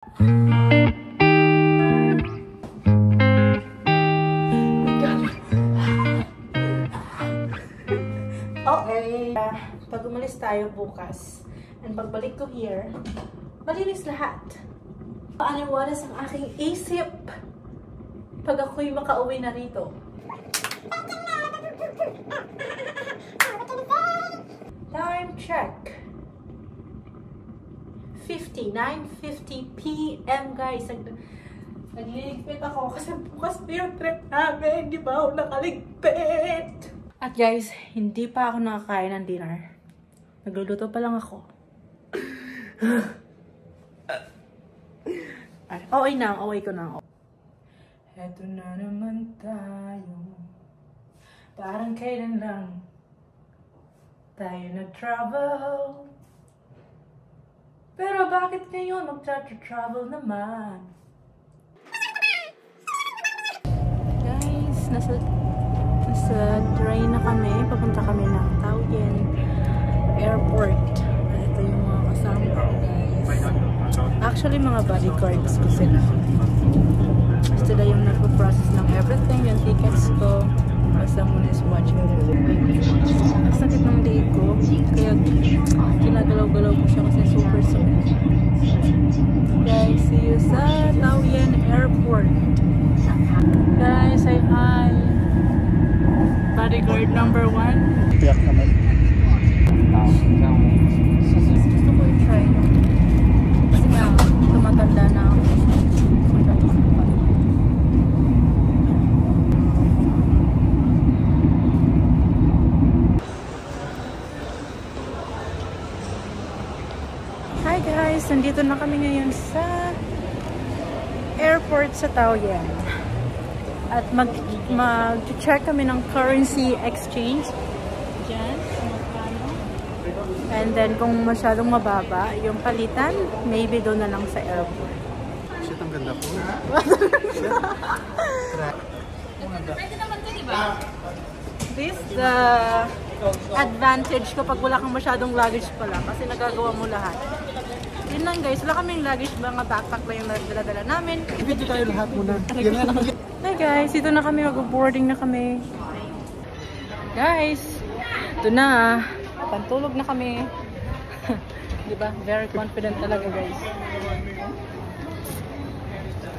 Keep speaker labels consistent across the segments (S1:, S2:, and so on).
S1: Okay. Pag umalis tayo bukas, and pagbalik ko here, malinis lahat. Paaniwalas ang aking isip pag ako'y makauwi na rito. Time check. 9:50 p.m. guys. Nagliligpit ako kasi bukas na yung trip namin. Hindi ba ako nakaligpit? At guys, hindi pa ako nakakain ng dinner. Nagluluto pa lang ako. Okay na, okay ko na. Eto na naman tayo. Parang kailan lang tayo nag-travel. Pero bakit ngayon mag-travel naman? Guys, nasa train na kami. Papunta kami ng Taoyuan Airport. Ito yung mga kasama ko, guys. Actually, mga bodyguards ko sila. Sila yung nagpo-process ng everything, yung tickets ko. Someone is watching. Ang sakit ng leg ko. Kaya ginagalaw-galaw ko siya kasi super sakit. Guys, see you sa Taoyuan Airport. Guys, say hi. Bodyguard number 1.
S2: Tiyak naman.
S1: Gusto ko i-try. Kasi nga, tumatanda na ako. Hi guys! Nandito na kami ngayon sa airport sa Taoyuan. At mag-check kami ng currency exchange. Diyan, magkano. And then kung masyadong mababa, yung palitan, maybe doon na lang sa airport.
S2: Shit, ang ganda po.
S3: Pwede naman ito, diba?
S1: This the advantage kapag wala kang masyadong luggage pala kasi nagagawa mo lahat. Yun lang guys, wala kaming luggage, mga backpack lang yung dala-dala namin.
S2: Ibigay tayo lahat muna.
S1: Hi guys, dito na kami, mag-boarding na kami. Guys, ito na. Pantulog na kami. Diba? Very confident talaga guys.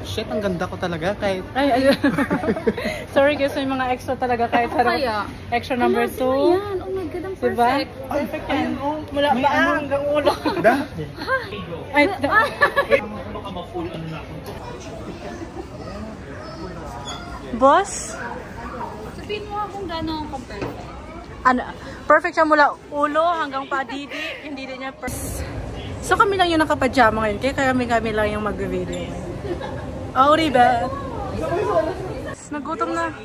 S2: Shit, ang ganda ko talaga kahit...
S1: Ay. Sorry guys, may mga extra talaga kahit harap. Extra number 2.
S3: Yan, oh my god, ang perfect.
S1: Diba? Perfect yan. Mula ba hanggang ulo.
S2: Da?
S1: Ay, Boss?
S3: Sabihin mo kung gano'n ang perfect.
S1: Ano? Perfect siya mula ulo hanggang padidi. Hindi din niya perfect. So kami lang yung nakapajama ngayon. Kaya kami lang yung mag-video. Oh, diba? Nagutom na.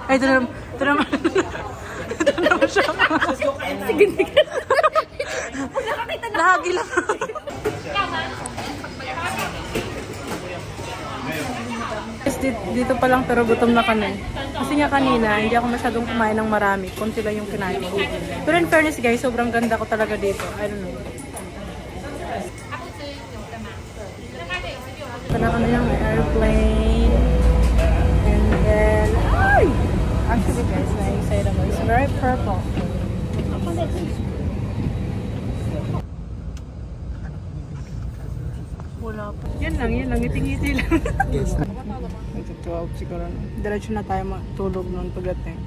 S1: Ay, ito naman. Ito naman siya. Sige. Lahagi lang. Dito pa lang pero gutom na kami. Kasi nga kanina, hindi ako masyadong kumain ng marami. Kunti lang yung kinain ko. Pero in fairness guys, sobrang ganda ko talaga dito. I don't know. Ito na kami ng airplane. And then, ay! Actually guys, na-excited ako. It's very purple. Wala pa. Yan lang. Ngiti-ngiti lang.
S2: Yes.
S1: Nag-12 siguro. Diretso na tayo matulog nun pagdating.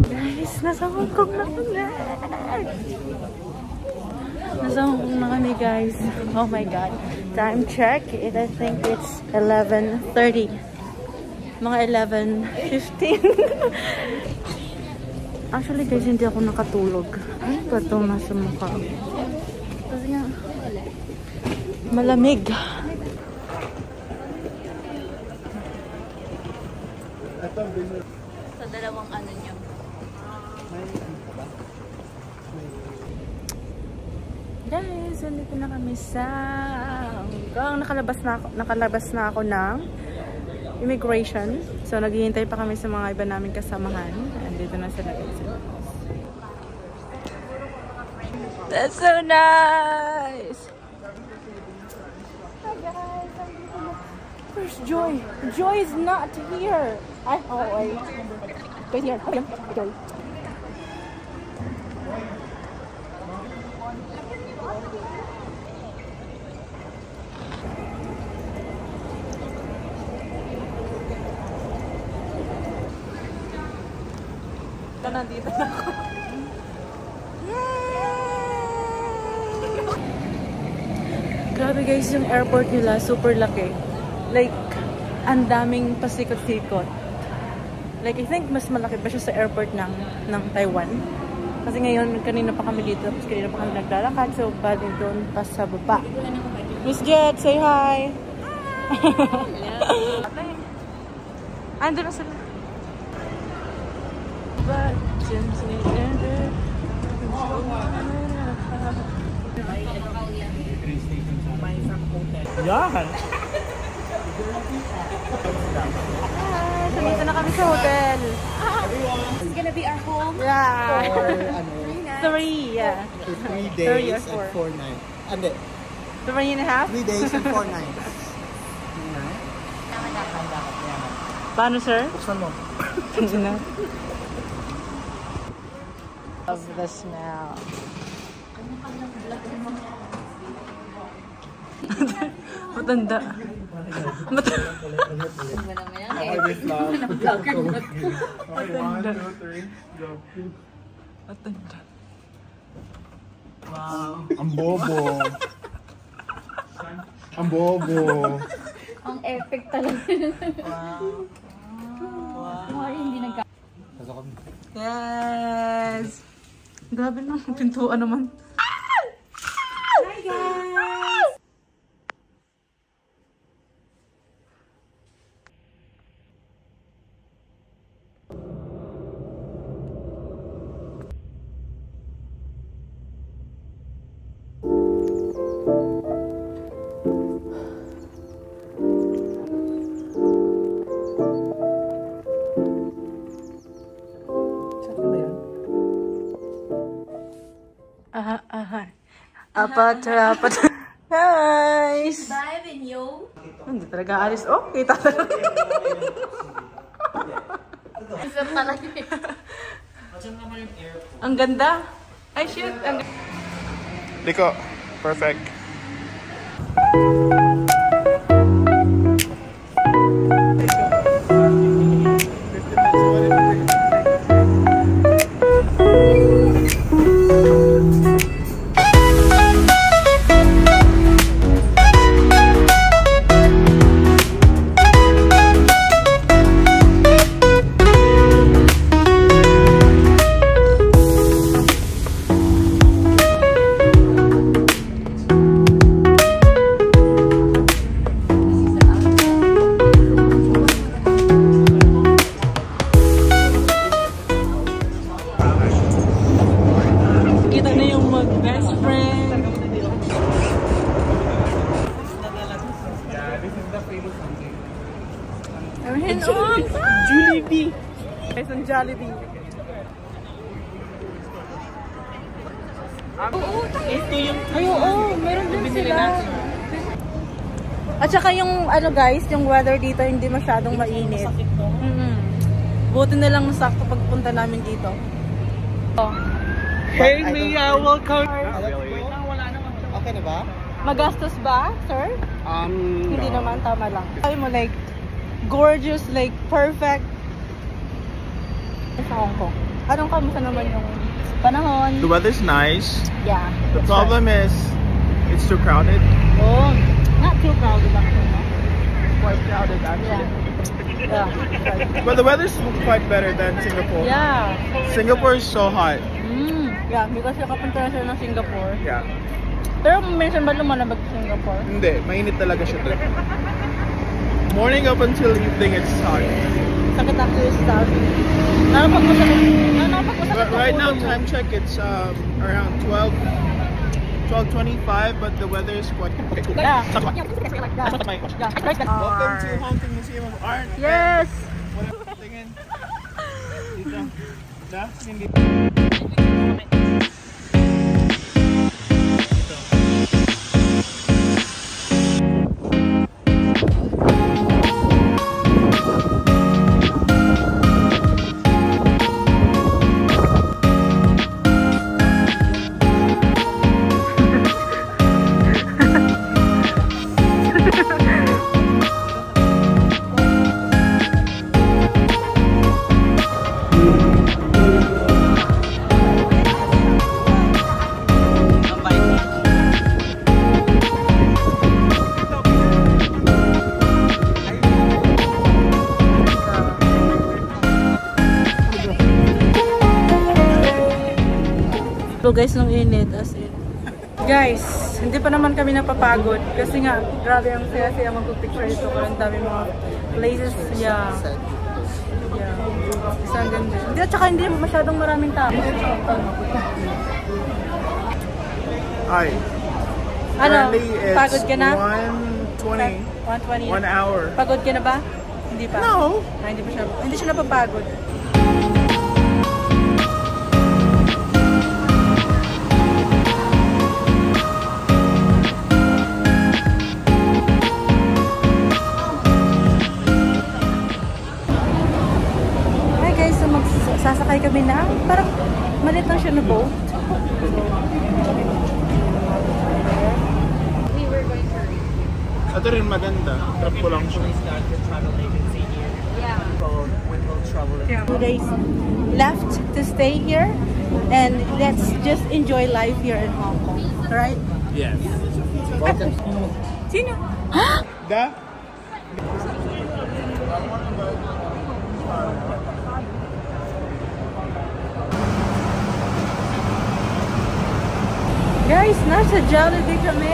S1: Guys, nasa Hong Kong na kami. Nasa Hong Kong na kami guys. Oh my god. Time check. I think it's 11:30. Mga 11:15. Actually guys, hindi ako nakatulog. Ano ba ito nasa mukha? Kasi nga, malamig.
S3: Sa dalawang ano nyo.
S1: Guys, guys, nandito na kami sa nakalabas na ako ng immigration. So naghihintay pa kami sa mga iba namin kasamahan. Andito na sila guys. That's so nice! Hi guys! Where's Joy? Joy is not here! Wait. Wait here. Joy. Nandito na ako. Grabe guys, yung airport nila super laki. Like, ang daming pasikot-sikot. Like, I think mas malaki pa siya sa airport ng Taiwan. Kasi ngayon, kanina pa kami dito. Tapos kanina pa kami naglalakad. So, bali doon pa sa baba. Miss Jet, say hi! Ando na sila. But
S2: Yan!
S1: Dito na kami sa hotel.
S3: This is gonna be our home.
S1: Yeah.
S2: For,
S1: 3, yeah.
S2: 3 days
S1: or
S2: and 4 nights. Ande,
S1: 3.5?
S2: 3 days and 4 nights.
S1: Paano, sir?
S2: Buksan mo.
S1: Love the smell. Matanda. Matanda.
S2: Wow. Ang bobo. Ang bobo.
S3: Ang epic talaga.
S2: Wow.
S3: Wow. Hindi nagka...
S1: Yes! Grabe na, pintuan naman. Hi guys! Apat. Guys!
S3: Bye, Benyo.
S1: Hindi talaga alis. Oh, kita talaga.
S3: Isa talaga.
S1: Ang ganda. Ay, shit.
S2: Liko. Perfect. Jollibee.
S1: Guys, ang Jollibee.
S2: Ito yung...
S1: Ay, oo. Meron din sila. At saka yung, ano guys, yung weather dito hindi masyadong mainit. Buti na lang sakto pagpunta namin dito. Oh.
S2: Hey Mia, welcome! Okay na ba?
S1: Magastos ba, sir? Hindi naman, tama lang. Ay mo, like, gorgeous, like, perfect. Sa Hong Kong. Anong kamusta naman yung panahon?
S4: The weather's nice.
S1: Yeah.
S4: The problem is, it's too crowded.
S1: Oh, not too crowded actually. No? Quite crowded actually. Yeah.
S4: But the weather's quite better than Singapore.
S1: Yeah.
S4: Singapore is so hot.
S1: Yeah, because nakapunta na siya ng Singapore.
S4: Yeah.
S1: Pero minsan ba lumalabag sa Singapore?
S4: Hindi, mainit talaga siya doon. Morning up until evening, it's hot.
S1: Sakit actually sa
S4: But right now, time check, it's around 12 12:25, but the weather is quite good.
S1: Yeah.
S4: That's my question. Welcome to Hong Kong Museum of Art.
S1: Yes!
S4: What? Tingin. Dito. Da? Hindi.
S1: So guys, nung init, as in. Guys, hindi pa naman kami napapagod. Kasi nga, grabe ang saya-saya magpipicture ito. Ang dami mga places. Yeah. Isang ganda. Hindi, at saka hindi masyadong maraming tao.
S4: Hi.
S1: Ano?
S4: Currently, it's
S1: Pagod ka na?
S4: 1:20.
S1: 1:20.
S4: 1 hour.
S1: Pagod ka na ba? Hindi pa?
S4: No.
S1: Ah, hindi siya napapagod. Sasakay kami na, parang malit lang siya na boat.
S3: We were going to read.
S4: Ito rin maganda. Trap ko lang siya.
S3: Yeah.
S1: 2 days left to stay here and let's just enjoy life here in Hong Kong. Right?
S4: Yes.
S1: Sino?
S4: Da?
S1: Guys, nasa Jollibee kami!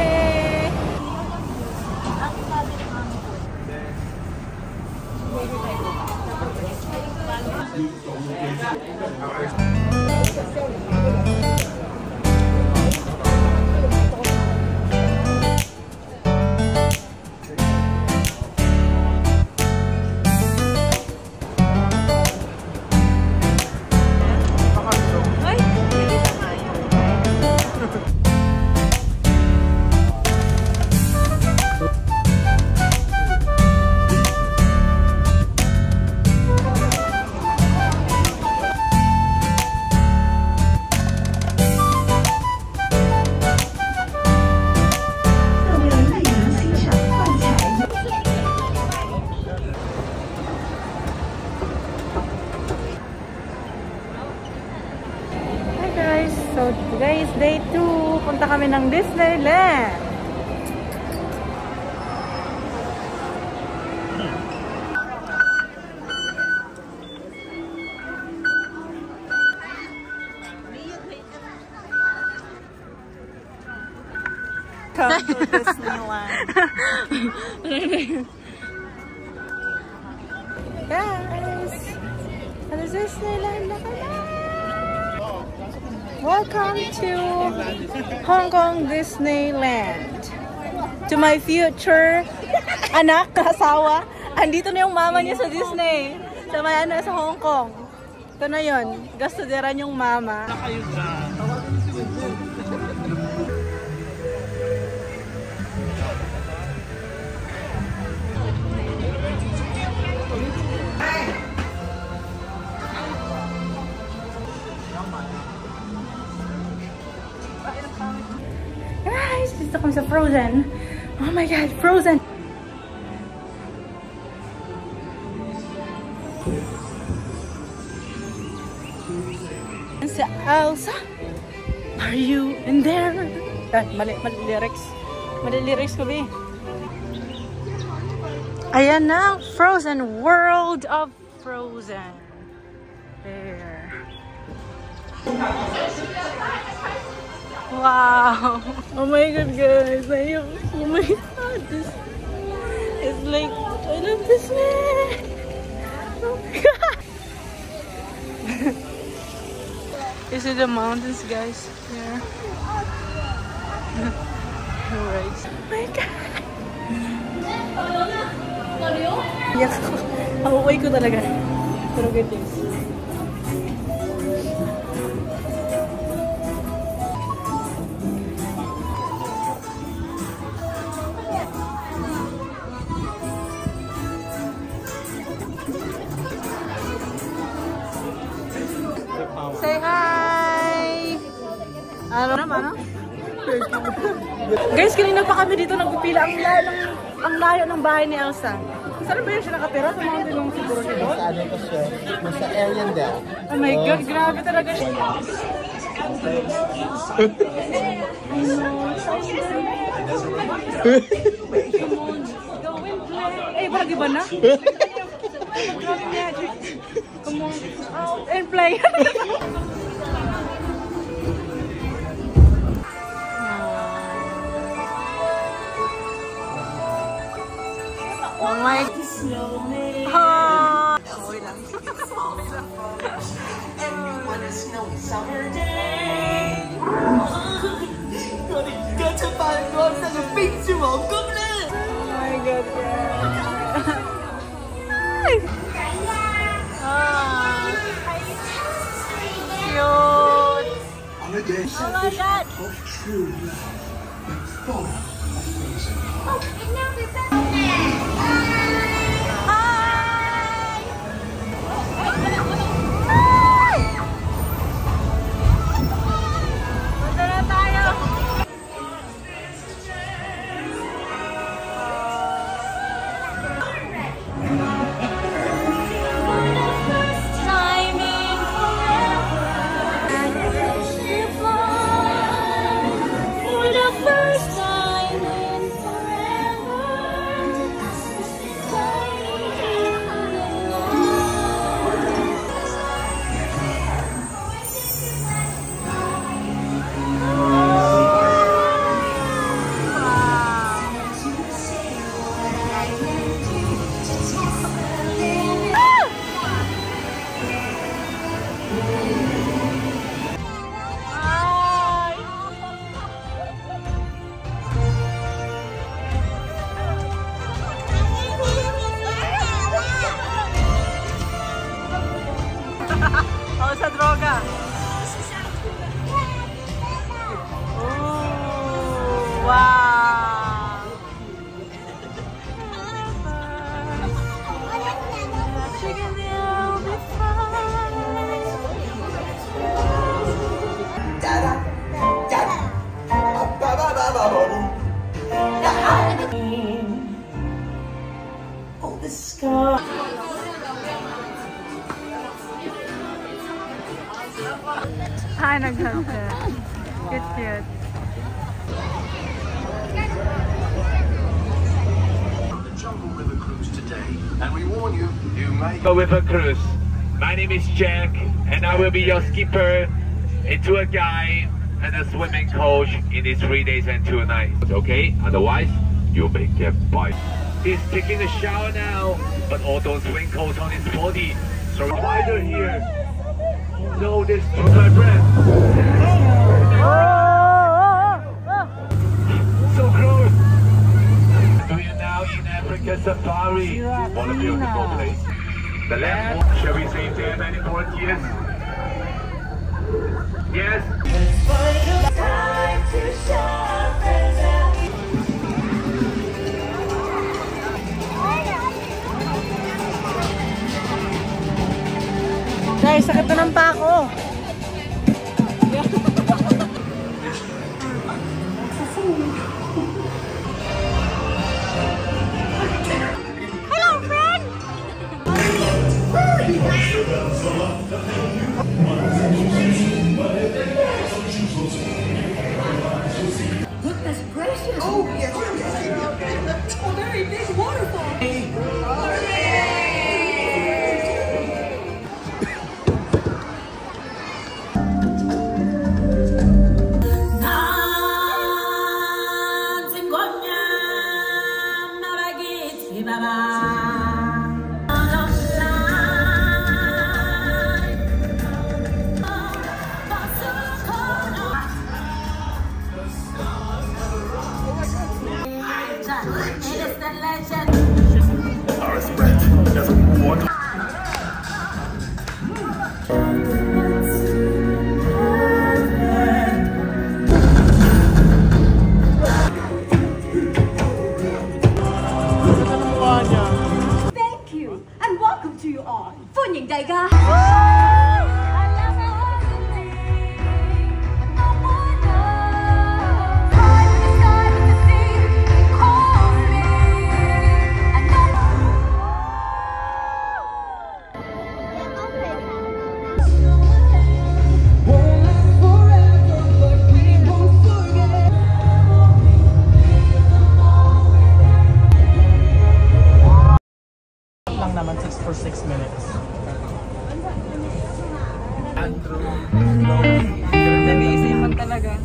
S1: So guys, day 2, punta kami ng Disneyland. Come to Disneyland. Guys, ano Disneyland na kami? Welcome to Hong Kong Disneyland. To my future anak, asawa. Andito na yung mama niya sa Disney. Sa may ano, sa Hong Kong. Ito na yun. Gastuderan yung mama. Guys, dito kami sa Frozen. Oh my God, Frozen! Si Elsa, are you in there? Mali lyrics. Mali lyrics ko ba? Ayan na, Frozen, World of Frozen. There. Wow! Oh my God, guys! Oh my God! This is like, I love Disney! Oh my God! You see the mountains, guys? Here. Alright. Oh my God! Iyak ko. Pauwi ko talaga. Pero good news. Say hi! Ano naman, ano? Guys, kanina pa kami dito nagpipila. Ang layo ng bahay ni Elsa. Saan ba yun siya nakatira? Sa mountain lang siguro siya doon?
S2: Sa ano pa siya? Nasa Arianda.
S1: Oh my God, grabe talaga siya. Eh, parang iba na? Come on, out and play. Oh my God. Okay lang.
S3: On a snowy summer day. 我哋而家出發去安生嘅冰雪皇宮啦
S1: Oh my God, cute.
S5: On a day
S1: Oh my God.
S5: of true love and far amazing.
S1: Punta na tayo. Oh, sa droga. Oh, wow. Chicken will be
S3: Oh, the sky.
S1: Hi, naghansa. Cute.
S5: The Jungle River Cruise today, and we warn you, you may
S6: Jungle River Cruise. My name is Jack, and I will be your skipper, a tour guide, and a swimming coach in these 3 days and 2 nights. Okay? Otherwise, you may get bite. He's taking a shower now, but all those wrinkles on his body. So spider here. No, this is my breath. So close. We are now in Africa Safari. What a beautiful place. The land, shall we say there many more years? Yes.
S1: Guys, sakit na ng pako. Hello, friend!
S3: Goodness gracious. Oh, yes. Oh, very big waterfall.
S7: Thank you and welcome to you all. Funying Daiga.
S4: Lang naman 6 for 6 minutes.
S1: Nag-iisipan talaga.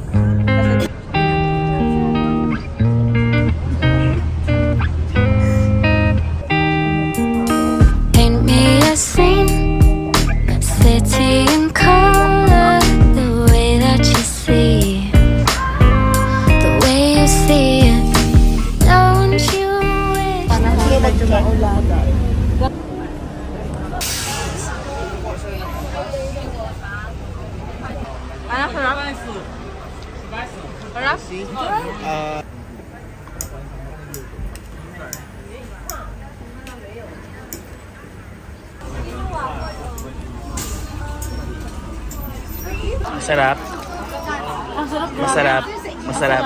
S8: Paint me a scene, city in color, the way that you see, the way you see it. Don't you wish?
S1: Anak, sarap? Sarap?
S4: Masarap.
S1: Ang sarap.
S4: Masarap. Masarap.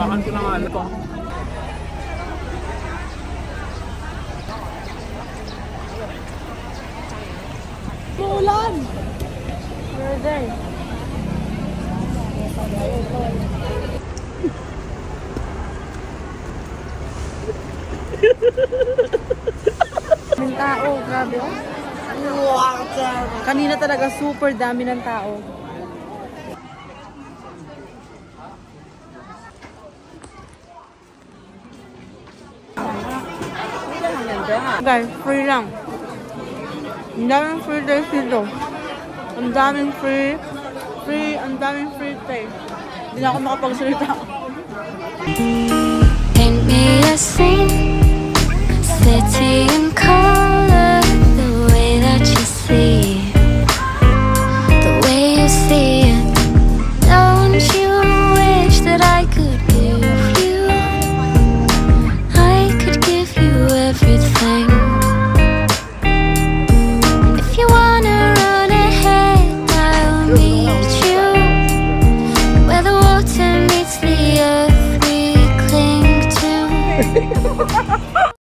S4: Makan ko na nga ko.
S1: Ulan! Brother. Daming tao, grabe. Kanina talaga super dami ng tao. Guys, free lang. Ang daming free days dito. Ang daming free. Ang daming free pay. Hindi na ako makapagsalita.
S8: Paint me a scene, city in color.